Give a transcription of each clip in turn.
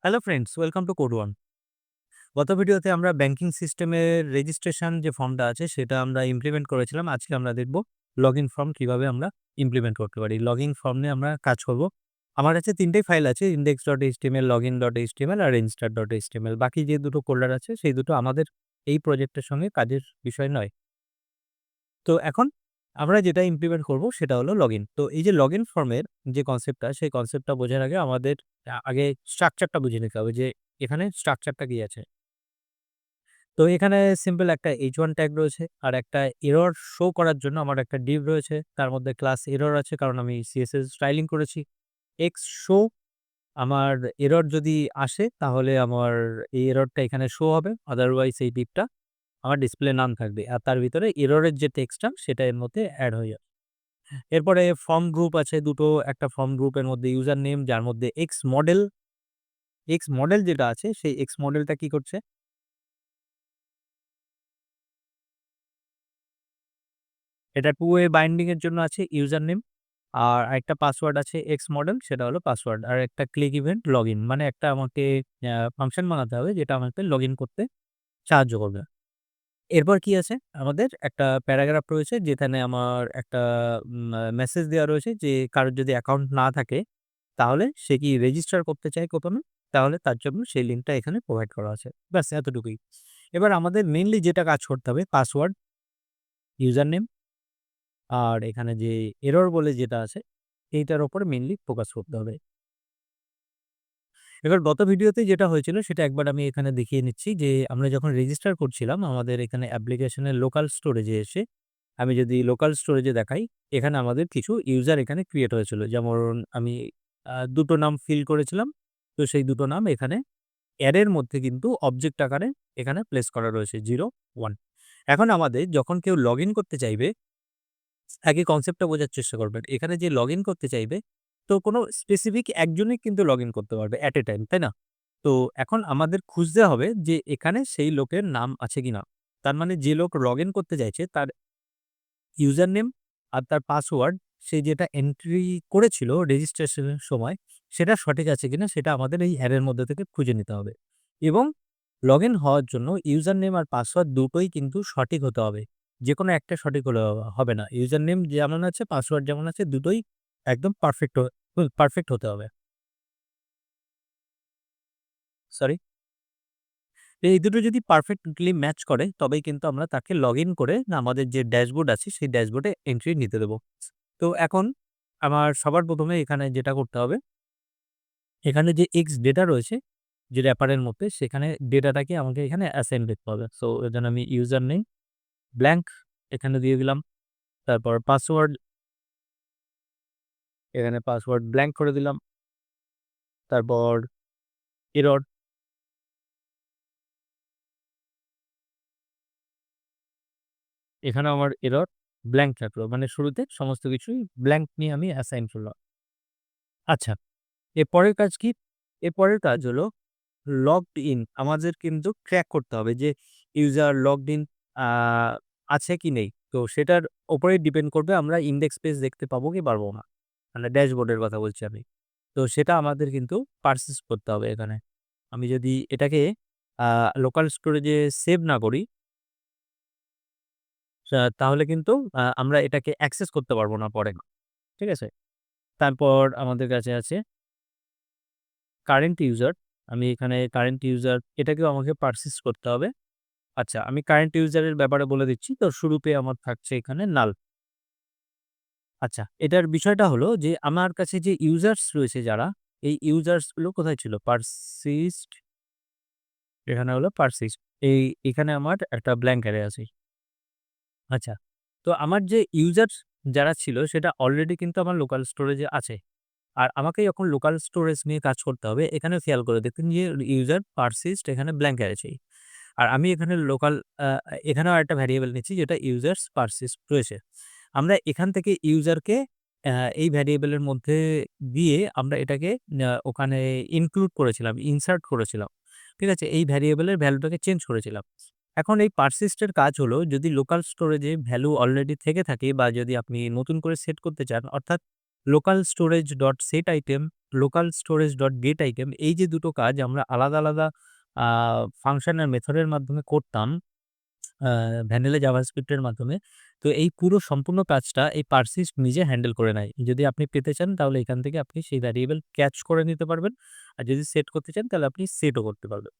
Hello friends, welcome to code one. গত ভিডিওতে আমরা ব্যাংকিং সিস্টেমের রেজিস্ট্রেশন যে ফর্মটা আছে সেটা আমরা ইমপ্লিমেন্ট করেছিলাম। আজকে আমরা দেখব লগইন ফর্ম কিভাবে আমরা ইমপ্লিমেন্ট করতে পারি। লগইন ফর্ম নিয়ে আমরা কাজ করব। আমার কাছে ৩ টেই ফাইল আছে, index.html, login.html আর instart.html। বাকি যে দুটো ফোল্ডার আছে সেই দুটো আমাদের এই প্রজেক্টের সঙ্গে কাজের বিষয় নয়। তো এখন আমরা যেটা ইমপ্লিমেন্ট করব সেটা হলো লগইন। তো এই যে লগইন ফর্মের যে কনসেপ্টটা, সেই কনসেপ্টটা বোঝার আগে আমাদের আগে স্ট্রাকচারটা বুঝে নিতে হবে যে এখানে স্ট্রাকচারটা কি আছে। তো এখানে সিম্পল একটা h1 ট্যাগ রয়েছে আর একটা এরর শো করার জন্য আমার একটা div রয়েছে। তার মধ্যে ক্লাস এরর আছে কারণ আমি CSS স্টাইলিং করেছি। x শো আমার এরর যদি আসে তাহলে আমার এই এররটা এখানে শো হবে। আদারওয়াইজ এই divটা আমার ডিসপ্লে নাম থাকবে। আর তার ভিতরে এররের যে টেক্সটটা সেটা এর মধ্যে এড হয়ে যাবে। এরপরে ফর্ম গ্রুপ আছে দুটো। একটা ফর্ম গ্রুপের মধ্যে ইউজার নেম যার মধ্যে এক্স মডেল যেটা আছে সেই এক্স মডেলটা কি করছে? এটা টু ওয়ে বাইন্ডিং এর জন্য আছে ইউজার নেম। আর আরেকটা পাসওয়ার্ড আছে এক্স মডেল, সেটা হলো পাসওয়ার্ড। আর একটা ক্লিক ইভেন্ট লগইন, মানে একটা আমাকে ফাংশন বানাতে হবে যেটা আমাকে লগইন করতে সাহায্য করবে। এরপর কি আছে? আমাদের একটা প্যারাগ্রাফ রয়েছে যেখানে আমার একটা মেসেজ দেওয়া রয়েছে যে কারোর যদি অ্যাকাউন্ট না থাকে তাহলে সে কি রেজিস্টার করতে চায় কোথাও? তাহলে তার জন্য সেই লিঙ্কটা এখানে প্রোভাইড করা আছে। ব্যাস এতটুকুই। এবার আমাদের মেইনলি যেটা কাজ করতে হবে পাসওয়ার্ড, ইউজার নেম আর এখানে যে এরর বলে যেটা আছে এইটার উপর মেইনলি ফোকাস করতে হবে। এবার গত ভিডিওতে যেটা হয়েছিল সেটা একবার আমি এখানে দেখিয়ে নিচ্ছি যে আমরা যখন রেজিস্টার করছিলাম আমাদের এখানে অ্যাপ্লিকেশনের লোকাল স্টোরেজে এসে আমি যদি লোকাল স্টোরেজে দেখাই, এখানে আমাদের কিছু ইউজার এখানে ক্রিয়েট হয়েছিল। যেমন আমি দুটো নাম ফিল করেছিলাম। তো সেই দুটো নাম এখানে অ্যারের মধ্যে কিন্তু অবজেক্ট আকারে এখানে প্লেস করা রয়েছে 0, 1। এখন আমাদের যখন কেউ লগইন করতে চাইবে, একই কনসেপ্টটা বোঝার চেষ্টা করবেন। এখানে যে লগইন করতে চাইবে, তো কোনো স্পেসিফিক একজনই কিন্তু লগইন করতে পারবে এট এ টাইম, তাই না? তো এখন আমাদের খুঁজতে হবে যে এখানে সেই লোকের নাম আছে কিনা। তার মানে যে লোক লগইন করতে চাইছে তার ইউজার নেম আর তার পাসওয়ার্ড সে যেটা এন্ট্রি করেছিল রেজিস্ট্রেশনের সময় সেটা সঠিক আছে কিনা সেটা আমাদের এই অ্যারের মধ্যে থেকে খুঁজে নিতে হবে। এবং লগইন হওয়ার জন্য ইউজার নেম আর পাসওয়ার্ড দুটোই কিন্তু সঠিক হতে হবে। যেকোনো একটা সঠিক হলে হবে না। ইউজার নেম যেমন আছে, পাসওয়ার্ড যেমন আছে দুটোই একদম পারফেক্ট হতে হবে। সরি। এই দুটো যদি পারফেক্টলি ম্যাচ করে তবেই কিন্তু আমরা তাকে লগইন করে আমাদের যে ড্যাশবোর্ড আছে সেই ড্যাশবোর্ডে এন্ট্রি নিতে দেব। তো এখন আমার সবার ১ম এ এখানে যেটা করতে হবে, এখানে যে এক্স ডেটা রয়েছে যে র্যাপারের মধ্যে সেখানে ডেটাটাকে আমাকে এখানে অ্যাসাইন করতে হবে। সো এর জন্য আমি ইউজার নেম ব্ল্যাংক এখানে দিয়ে দিলাম। তারপর পাসওয়ার্ড, এখানে পাসওয়ার্ড ব্ল্যাংক করে দিলাম। তারপর এরর, এখানেও আমার এরর ব্ল্যাংক থাকলো। মানে শুরুতে সমস্ত কিছুই ব্ল্যাংক নিয়ে আমি অ্যাসাইন করলাম। আচ্ছা, এরপরের কাজ কি? এরপরের কাজ হলো লগড ইন। আমাদের কিন্তু ট্র্যাক করতে হবে যে ইউজার লগড ইন আ আছে কি নেই। তো সেটার উপরেই ডিপেন্ড করবে আমরা ইনডেক্স পেজ দেখতে পাবো কি পারবো না। মানে ড্যাশবোর্ডের কথা বলছি আমি। তো সেটা আমাদের কিন্তু পারসিস্ট করতে হবে এখানে। আমি যদি এটাকে আ লোকাল স্টোরেজে সেভ না করি, তাহলে কিন্তু আমরা এটাকে অ্যাক্সেস করতে পারবো না পরে। ঠিক আছে? তারপর আমাদের কাছে আছে কারেন্ট ইউজার। আমি এখানে কারেন্ট ইউজার এটাকেও আমাকে পারসিস্ট করতে হবে। আচ্ছা, আমি কারেন্ট ইউজার এর ব্যাপারে বলে দিচ্ছি। তো শুরুতে আমার থাকছে এখানে নাল। আচ্ছা, এটার বিষয়টা হলো যে আমার কাছে যে ইউজার্স রয়েছে যারা, এই ইউজার্স গুলো কোথায় ছিল? পারসিস্ট, এখানে হলো পারসিস্ট। এখানে আমার একটা ব্ল্যাংক অ্যারে আছে। আচ্ছা, তো আমার যে ইউজার্স যারা ছিল সেটা অলরেডি কিন্তু আমার লোকাল স্টোরেজে আছে। আর আমাকে যখন লোকাল স্টোরেজ নিয়ে কাজ করতে হবে, এখানে খেয়াল করে দেখুন যে ইউজার পারসিস্ট এখানে ব্ল্যাংক আছে। আর আমি এখানে লোকাল আ এখানেও আরেকটা ভ্যারিয়েবল নিচ্ছি যেটা ইউজার্স পারসিস্ট রয়েছে। আমরা এখান থেকে ইউজারকে আ এই ভ্যারিয়েবলের মধ্যে দিয়ে আমরা এটাকে ওখানে ইনক্লুড করেছিলাম, ইনসার্ট করেছিলাম। ঠিক আছে? এই ভ্যারিয়েবলের ভ্যালুটাকে চেঞ্জ করেছিলাম। এখন এই পারসিস্ট এর কাজ হলো যদি লোকাল স্টোরেজে ভ্যালু অলরেডি থেকে থাকে বা যদি আপনি নতুন করে সেট করতে চান, অর্থাৎ local storage dot set item local storage dot gate item, এই যে দুটো কাজ আমরা আলাদা, আলাদা আ ফাংশন আর মেথডের মাধ্যমে করতাম আ ভ্যানিলা জাভাস্ক্রিপ্ট এর মাধ্যমে। তো এই পুরো সম্পূর্ণ কাজটা এই পারসিস্ট নিজে হ্যান্ডেল করে নেয়। যদি আপনি পেতে চান তাহলে এখান থেকে আপনি সেই ভ্যারিয়েবল ক্যাচ করে নিতে পারবেন। আর যদি সেট করতে চান তাহলে আপনি সেটও করতে পারবেন।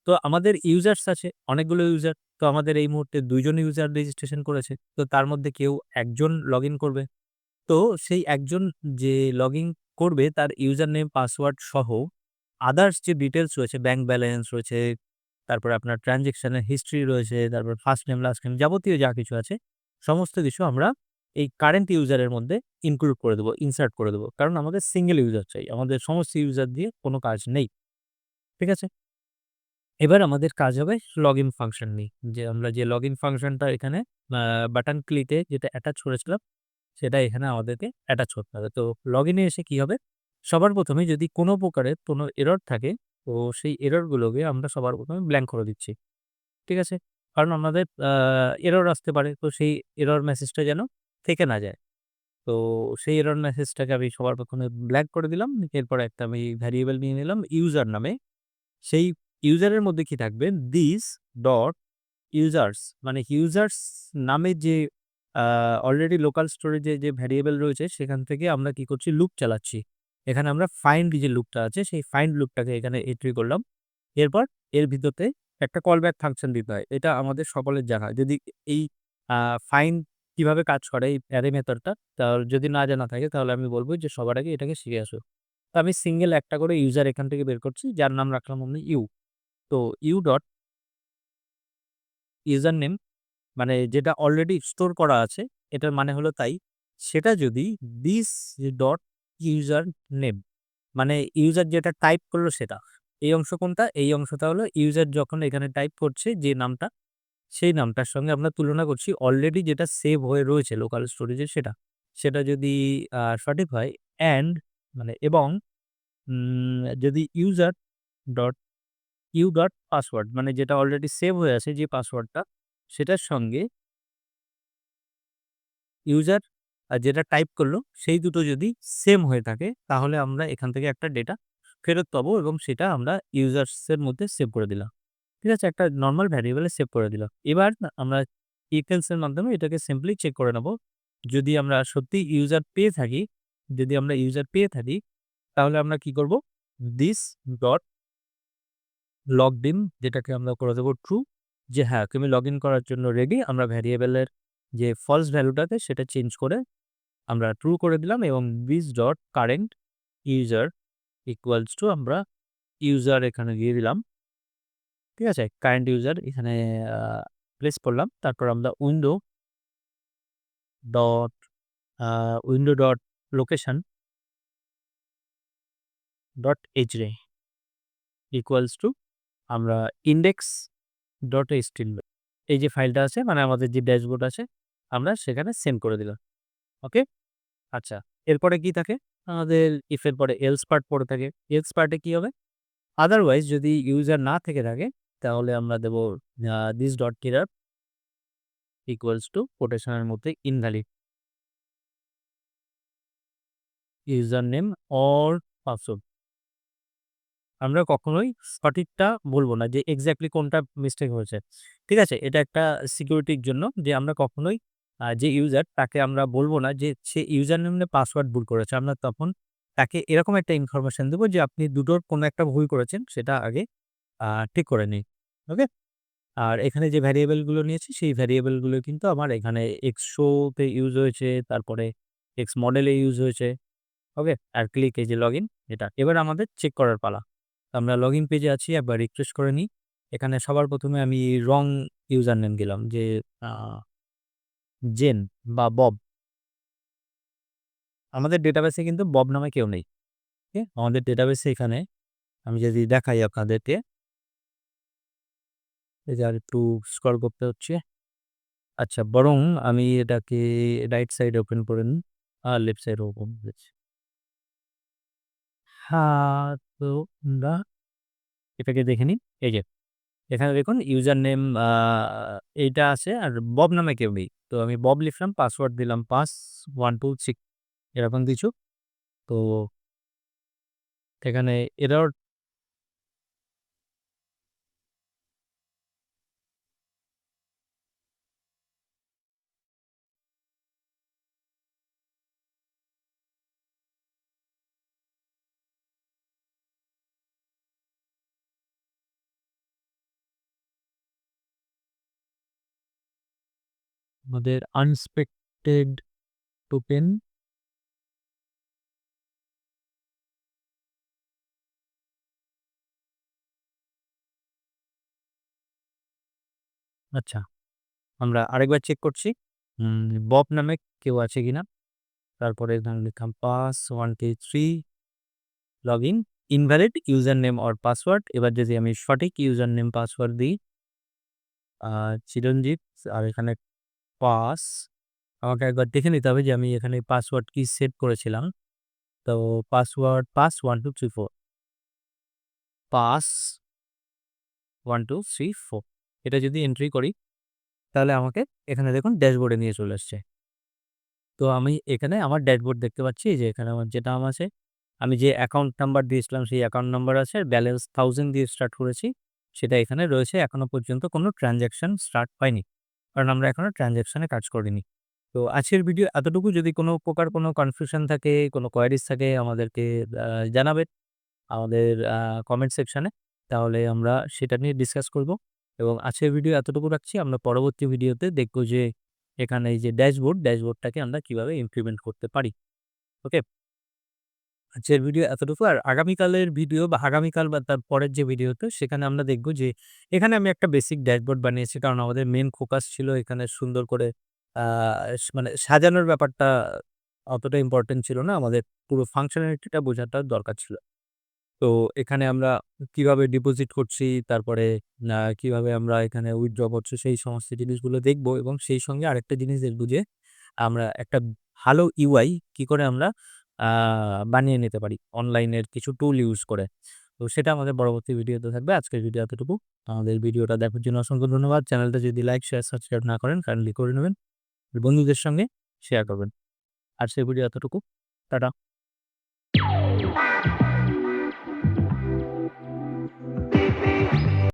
তো আমাদের ইউজার্স আছে, অনেকগুলো ইউজার। তো আমাদের এই মুহূর্তে ২ জন ইউজার রেজিস্ট্রেশন করেছে। তো তার মধ্যে কেউ একজন লগইন করবে। তো সেই একজন যে লগইন করবে তার ইউজার নেম, পাসওয়ার্ড সহ আদার্স যে ডিটেইলস রয়েছে, ব্যাংক ব্যালেন্স রয়েছে, তারপরে আপনার ট্রান্সেকশন এর হিস্ট্রি রয়েছে, তারপর ফার্স্ট নেম, লাস্ট নেম যাবতীয় যা কিছু আছে সমস্ত কিছু আমরা এই কারেন্ট ইউজার এর মধ্যে ইনক্লুড করে দেব, ইনসার্ট করে দেব। কারণ আমাদের সিঙ্গেল ইউজার চাই। আমাদের সমস্ত ইউজার দিয়ে কোন কাজ নেই। ঠিক আছে? এবার আমাদের কাজ হবে লগইন ফাংশন নিয়ে। যে আমরা যে লগইন ফাংশনটা এখানে আ বাটন ক্লিকে যেটা অ্যাটাচ করেছিলাম সেটা এখানে আমাদেরকে অ্যাটাচ করতে হবে। তো লগইনে এসে কি হবে? সবার ১ম এ যদি কোন প্রকারের কোন এরর থাকে, তো সেই এরর গুলোকে আমরা সবার ১ম এ ব্ল্যাংক করে দিচ্ছি। ঠিক আছে? কারণ আমাদের এরর আসতে পারে। তো সেই এরর মেসেজটা যেন থেকে না যায়। তো সেই এরর মেসেজটাকে আমি সবার ১ম এ ব্ল্যাংক করে দিলাম। এরপরে একটা আমি ভ্যারিয়েবল নিয়ে নিলাম ইউজার নামে। সেই ইউজারের মধ্যে কি থাকবে? this ডট ইউজার্স মানে ইউজার্স নামে যে আ অলরেডি লোকাল স্টোরেজে যে ভ্যারিয়েবল রয়েছে সেখান থেকে আমরা কি করছি? লুপ চালাচ্ছি। এখানে আমরা ফাইন্ড যে লুপটা আছে সেই ফাইন্ড লুপটাকে এখানে এন্ট্রি করলাম। এরপর এর ভিতরতে একটা কল ব্যাক ফাংশন দিতে হয়। এটা আমাদের সকলের জানা। যদি এই আ ফাইন্ড কিভাবে কাজ করে এই অ্যারে মেথডটা যদি না জানা থাকে তাহলে আমি বলব যে সবার আগে এটাকে শিখে আসো। তো আমি সিঙ্গেল একটা করে ইউজার এখান থেকে বের করছি যার নাম রাখলাম আমি ইউ। তো ইউ ডট ইউজার নেম মানে যেটা অলরেডি স্টোর করা আছে, এটার মানে হলো তাই। সেটা যদি দিস ডট ইউজার নেম মানে ইউজার যেটা টাইপ করলো সেটা। এই অংশ কোনটা? এই অংশটা হলো ইউজার যখন এখানে টাইপ করছে যে নামটা, সেই নামটার সঙ্গে আমরা তুলনা করছি অলরেডি যেটা সেভ হয়ে রয়েছে লোকাল স্টোরেজে সেটা। সেটা যদি সঠিক হয় অ্যান্ড মানে এবং যদি user dot U dot password মানে যেটা অলরেডি সেভ হয়ে আছে যে পাসওয়ার্ডটা, সেটার সঙ্গে ইউজার যেটা টাইপ করলো সেই দুটো যদি সেম হয়ে থাকে তাহলে আমরা এখান থেকে একটা ডেটা ফেরত পাবো এবং সেটা আমরা ইউজার্স এর মধ্যে সেভ করে দিলাম। ঠিক আছে? একটা নরমাল ভ্যারিয়েবল এ সেভ করে দিলাম। এবার আমরা ইটেলস এর মাধ্যমে এটাকে সিম্পলি চেক করে নেব। যদি আমরা সত্যিই ইউজার পেয়ে থাকি, যদি আমরা ইউজার পেয়ে থাকি তাহলে আমরা কি করব? দিস ডট লগড ইন যেটাকে আমরা করে দেব ট্রু যে হ্যাঁ, তুমি লগইন করার জন্য রেডি। আমরা ভ্যারিয়েবলের যে ফলস ভ্যালুটাকে সেটা চেঞ্জ করে আমরা ট্রু করে দিলাম এবং this dot current user equals to আমরা ইউজার এখানে দিয়ে দিলাম। ঠিক আছে? কারেন্ট ইউজার এখানে আ প্লেস করলাম। তারপর আমরা dot window dot location dot hray equals to আমরা ইনডেক্স ডট html এই যে ফাইলটা আছে মানে আমাদের যে ড্যাশবোর্ড আছে আমরা সেখানে সেন্ড করে দিলাম। ওকে? আচ্ছা। এরপরে কি থাকে? আমাদের ইফ এর পরে এলস পার্ট পড়ে থাকে। এলস পার্টে কি হবে? আদারওয়াইজ যদি ইউজার না থেকে থাকে তাহলে আমরা দেব this dot clear equals to কোটেশনের মধ্যে invalid user name or password. আমরা কখনোই সঠিকটা বলব না যে এক্সাক্টলি কোনটা মিস্টেক হয়েছে। ঠিক আছে? এটা একটা সিকিউরিটির জন্য যে আমরা কখনোই যে ইউজার তাকে আমরা বলব না যে সে ইউজার নেম না পাসওয়ার্ড ভুল করেছে। আমরা তখন তাকে এরকম একটা ইনফরমেশন দেব যে আপনি দুটোর কোনো একটা ভুল করেছেন সেটা আগে ঠিক করে নিন। ওকে? আর এখানে যে ভ্যারিয়েবল গুলো নিয়েছি সেই ভ্যারিয়েবল গুলো কিন্তু আমার এখানে xshow তে ইউজ হয়েছে, তারপরে x model এ ইউজ হয়েছে। ওকে? আর ক্লিক এই যে লগইন এটা। এবার আমাদের চেক করার পালা। আমরা লগইন পেজে আছি একবার রিফ্রেশ করে নিই। এখানে সবার ১ম এ আমি রং ইউজার নেম দিলাম যে আ জেন বা বব। আমাদের ডেটাবেসে কিন্তু বব নামে কেউ নেই। ওকে? আমাদের ডেটাবেসে এখানে আমি যদি দেখাই আপনাদেরকে, এই যে আরেকটু স্ক্রল করতে হচ্ছে। আচ্ছা বরং আমি এটাকে রাইট সাইড ওপেন করে নিই। লেফট সাইড ওপেন করেছি। হ্যাঁ, তো আমরা এটাকে দেখে নিই। এই যে এখানে দেখুন ইউজার নেম এইটা আছে আর বব নামে কেউ নেই। তো আমি বব লিখলাম, পাসওয়ার্ড দিলাম ৫ 1 2 6 এরকম কিছু। তো এখানে এরর আমাদের আনএক্সপেক্টেড টোকেন আচ্ছা, আমরা আরেকবার চেক করছি। বব নামে কেউ আছে কিনা। তারপরে এখানে লিখলাম pass 1 2 3 login invalid user name or password. এবার যদি আমি সঠিক ইউজার নেম পাসওয়ার্ড দিই চিরঞ্জিত আর এখানে পাস, আমাকে একবার দেখে নিতে হবে যে আমি এখানে পাসওয়ার্ড কি সেট করেছিলাম। তো পাসওয়ার্ড পাস 1 2 3 4 পাস 1 2 3 4 এটা যদি এন্ট্রি করি তাহলে আমাকে এখানে দেখুন ড্যাশবোর্ডে নিয়ে চলে আসছে। তো আমি এখানে আমার ড্যাশবোর্ড দেখতে পাচ্ছি যে এখানে আমার যেটা আছে, আমি যে অ্যাকাউন্ট নাম্বার দিয়েছিলাম সেই অ্যাকাউন্ট নাম্বার আছে, ব্যালেন্স 1000 দিয়ে স্টার্ট করেছি। সেটা এখানে রয়েছে। এখনো পর্যন্ত কোনো ট্রান্সেকশন স্টার্ট হয়নি। কারণ আমরা এখনো ট্রান্সেকশন এ কাজ করিনি। তো আজকের ভিডিও এতটুকু। যদি কোনো প্রকার কোনো কনফিউশন থাকে, কোনো কোয়েরিজ থাকে আমাদেরকে জানাবেন আমাদের কমেন্ট সেকশনে। তাহলে আমরা সেটা নিয়ে ডিসকাস করব। এবং আজকের ভিডিও এতটুকু রাখছি। আমরা পরবর্তী ভিডিওতে দেখব যে এখানে এই যে ড্যাশবোর্ডটাকে আমরা কিভাবে ইমপ্লিমেন্ট করতে পারি। ওকে? আজকের ভিডিও এতটুকু। আর আগামীকালের ভিডিও বা আগামীকাল বা তার পরের যে ভিডিওতে সেখানে আমরা দেখব যে এখানে আমি একটা বেসিক ড্যাশবোর্ড বানিয়েছি। কারণ আমাদের মেইন ফোকাস ছিল এখানে সুন্দর করে আ মানে সাজানোর ব্যাপারটা অতটা ইম্পোর্টেন্ট ছিল না। আমাদের পুরো ফাংশনালিটিটা বোঝাটা দরকার ছিল। তো এখানে আমরা কিভাবে ডিপোজিট করছি, তারপরে কিভাবে আমরা এখানে উইথড্র করছি সেই সমস্ত জিনিসগুলো দেখব এবং সেই সঙ্গে আরেকটা জিনিস দেখব যে আমরা একটা ভালো ইউআই কি করে আমরা আ বানিয়ে নিতে পারি অনলাইনের কিছু টুল ইউজ করে। তো সেটা আমাদের পরবর্তী ভিডিওতে থাকবে। আজকের ভিডিও এতটুকু। আমাদের ভিডিওটা দেখার জন্য অসংখ্য ধন্যবাদ। চ্যানেলটা যদি লাইক, শেয়ার, সাবস্ক্রাইব না করেন কাইন্ডলি করে নেবেন। বন্ধুদের সঙ্গে শেয়ার করবেন। আজকের ভিডিও এতটুকু। টাটা।